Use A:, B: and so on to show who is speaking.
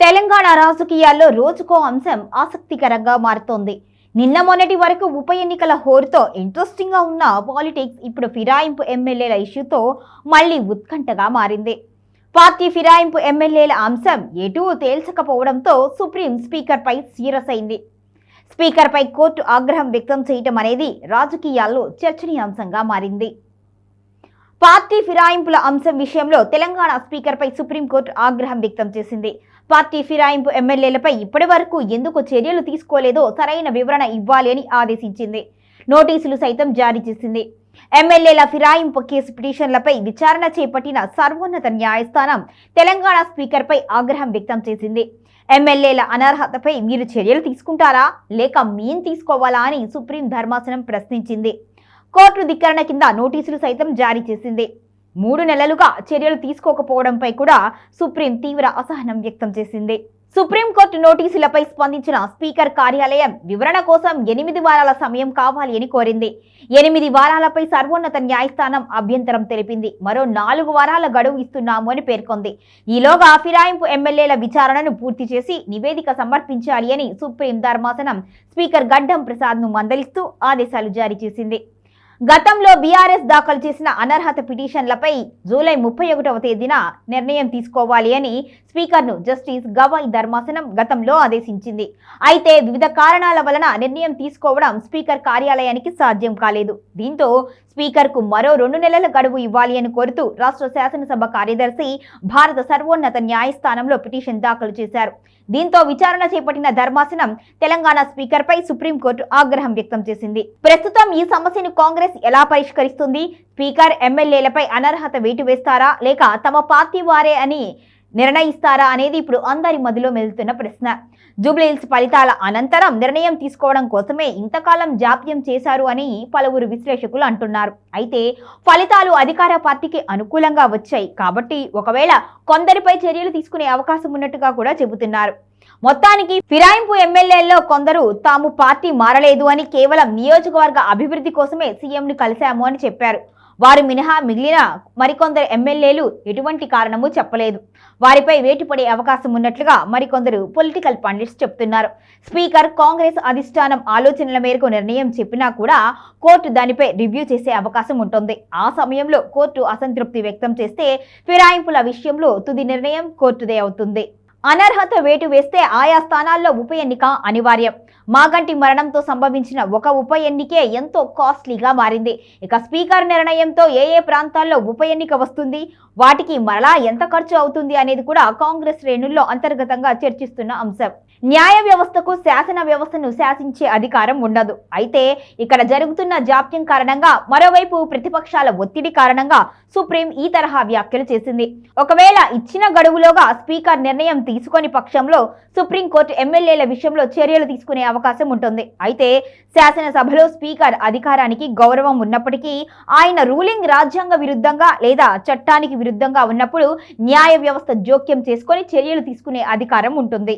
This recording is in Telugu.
A: తెలంగాణ రాజకీయాల్లో రోజుకో అంశం ఆసక్తికరంగా మారుతోంది. నిన్న మొన్నటి వరకు ఉప ఎన్నికల హోరుతో ఇంట్రెస్టింగ్ గా ఉన్న పాలిటిక్స్ ఇప్పుడు ఫిరాయింపు ఎమ్మెల్యేల ఇష్యూతో మళ్లీ ఉత్కంఠగా మారింది. పార్టీ ఫిరాయింపు ఎమ్మెల్యేల అంశం ఎటూ తేల్చకపోవడంతో సుప్రీం స్పీకర్ పై సీరియస్ అయింది. స్పీకర్ పై కోర్టు ఆగ్రహం వ్యక్తం చేయడం అనేది రాజకీయాల్లో చర్చనీయాంశంగా మారింది. పార్టీ ఫిరాయింపుల అంశం విషయంలో తెలంగాణ స్పీకర్పై సుప్రీంకోర్టు ఆగ్రహం వ్యక్తం చేసింది. పార్టీ ఫిరాయింపు ఎమ్మెల్యేలపై ఇప్పటి వరకు ఎందుకు చర్యలు తీసుకోలేదో సరైన వివరణ ఇవ్వాలి అని ఆదేశించింది. నోటీసులు సైతం జారీ చేసింది. ఎమ్మెల్యేల ఫిరాయింపు కేసు పిటిషన్లపై విచారణ చేపట్టిన సర్వోన్నత న్యాయస్థానం తెలంగాణ స్పీకర్పై ఆగ్రహం వ్యక్తం చేసింది. ఎమ్మెల్యేల అనర్హతపై మీరు చర్యలు తీసుకుంటారా లేక మేం తీసుకోవాలా అని సుప్రీం ధర్మాసనం ప్రశ్నించింది. కోర్టు ధిక్కరణ కింద నోటీసులు సైతం జారీ చేసింది. 3 నెలలుగా చర్యలు తీసుకోకపోవడంపై కూడా సుప్రీం తీవ్ర అసహనం వ్యక్తం చేసింది. సుప్రీంకోర్టు నోటీసులపై స్పందించిన స్పీకర్ కార్యాలయం వివరణ కోసం 8 వారాల సమయం కావాలి అని కోరింది. 8 వారాలపై సర్వోన్నత న్యాయస్థానం అభ్యంతరం తెలిపింది. మరో 4 వారాల గడువు ఇస్తున్నాము అని పేర్కొంది. ఈలోగా ఫిరాయింపు ఎమ్మెల్యేల విచారణను పూర్తి చేసి నివేదిక సమర్పించాలి అని సుప్రీం ధర్మాసనం స్పీకర్ గడ్డం ప్రసాద్ను మందలిస్తూ ఆదేశాలు జారీ చేసింది. గతంలో బీఆర్ఎస్ దాఖలు చేసిన అనర్హత పిటిషన్లపై జూలై 31వ తేదీన నిర్ణయం తీసుకోవాలి అని స్పీకర్ను జస్టిస్ గవాయ్ ధర్మాసనం గతంలో ఆదేశించింది. అయితే వివిధ కారణాల వలన నిర్ణయం తీసుకోవడం స్పీకర్ కార్యాలయానికి సాధ్యం కాలేదు. దీంతో స్పీకర్కు మరో 2 నెలల గడువు ఇవ్వాలి అని కోరుతూ రాష్ట్ర శాసనసభ కార్యదర్శి భారత సర్వోన్నత న్యాయస్థానంలో పిటిషన్ దాఖలు చేశారు. దీంతో విచారణ చేపట్టిన ధర్మాసనం తెలంగాణ స్పీకర్పై సుప్రీంకోర్టు ఆగ్రహం వ్యక్తం చేసింది. ప్రస్తుతం ఈ సమస్యను కాంగ్రెస్ ఎలా పరిష్కరిస్తుంది? స్పీకర్ ఎమ్మెల్యేలపై అనర్హత వేటు వేస్తారా లేక తమ పార్టీ వారే అని నిర్ణయిస్తారా అనేది ఇప్పుడు అందరి మదిలో మెదులుతున్న ప్రశ్న. జూబ్లీహిల్స్ ఫలితాల అనంతరం నిర్ణయం తీసుకోవడం కోసమే ఇంతకాలం జాప్యం చేశారు అని పలువురు విశ్లేషకులు అంటున్నారు. అయితే ఫలితాలు అధికార పార్టీకి అనుకూలంగా వచ్చాయి కాబట్టి ఒకవేళ కొందరిపై చర్యలు తీసుకునే అవకాశం ఉన్నట్టుగా కూడా చెబుతున్నారు. మొత్తానికి ఫిరాయింపు ఎమ్మెల్యేల్లో కొందరు తాము పార్టీ మారలేదు అని కేవలం నియోజకవర్గ అభివృద్ధి కోసమే సీఎంను కలిశాము అని చెప్పారు. వారు మినహా మిగిలిన మరికొందరు ఎమ్మెల్యేలు ఎటువంటి కారణము చెప్పలేదు. వారిపై వేటు పడే అవకాశం ఉన్నట్లుగా మరికొందరు పొలిటికల్ పండిట్స్ చెప్తున్నారు. స్పీకర్ కాంగ్రెస్ అధిష్టానం ఆలోచనల మేరకు నిర్ణయం చెప్పినా కూడా కోర్టు దానిపై రివ్యూ చేసే అవకాశం ఉంటుంది. ఆ సమయంలో కోర్టు అసంతృప్తి వ్యక్తం చేస్తే ఫిరాయింపుల విషయంలో తుది నిర్ణయం కోర్టుదే అవుతుంది. అనర్హత వేటు వేస్తే ఆయా స్థానాల్లో ఉప ఎన్నిక అనివార్యం. మాగంటి మరణంతో సంభవించిన ఒక ఉప ఎన్నికే ఎంతో కాస్ట్లీగా మారింది. ఇక స్పీకర్ నిర్ణయంతో ఏ ప్రాంతాల్లో ఉప ఎన్నిక వస్తుంది, వాటికి మరలా ఎంత ఖర్చు అవుతుంది అనేది కూడా కాంగ్రెస్ శ్రేణుల్లో అంతర్గతంగా చర్చిస్తున్న అంశం. న్యాయ వ్యవస్థకు శాసన వ్యవస్థను శాసించే అధికారం ఉండదు. అయితే ఇక్కడ జరుగుతున్న జాప్యం కారణంగా మరోవైపు ప్రతిపక్షాల ఒత్తిడి కారణంగా సుప్రీం ఈ తరహా వ్యాఖ్యలు చేసింది. ఒకవేళ ఇచ్చిన గడువులోగా స్పీకర్ నిర్ణయం తీసుకొని పక్షంలో సుప్రీంకోర్టు ఎమ్మెల్యేల విషయంలో చర్యలు తీసుకునే అవకాశం ఉంటుంది. అయితే శాసనసభలో స్పీకర్ అధికారానికి గౌరవం ఉన్నప్పటికీ ఆయన రూలింగ్ రాజ్యాంగ విరుద్ధంగా లేదా చట్టానికి విరుద్ధంగా ఉన్నప్పుడు న్యాయ వ్యవస్థ జోక్యం చేసుకొని చర్యలు తీసుకునే అధికారం ఉంటుంది.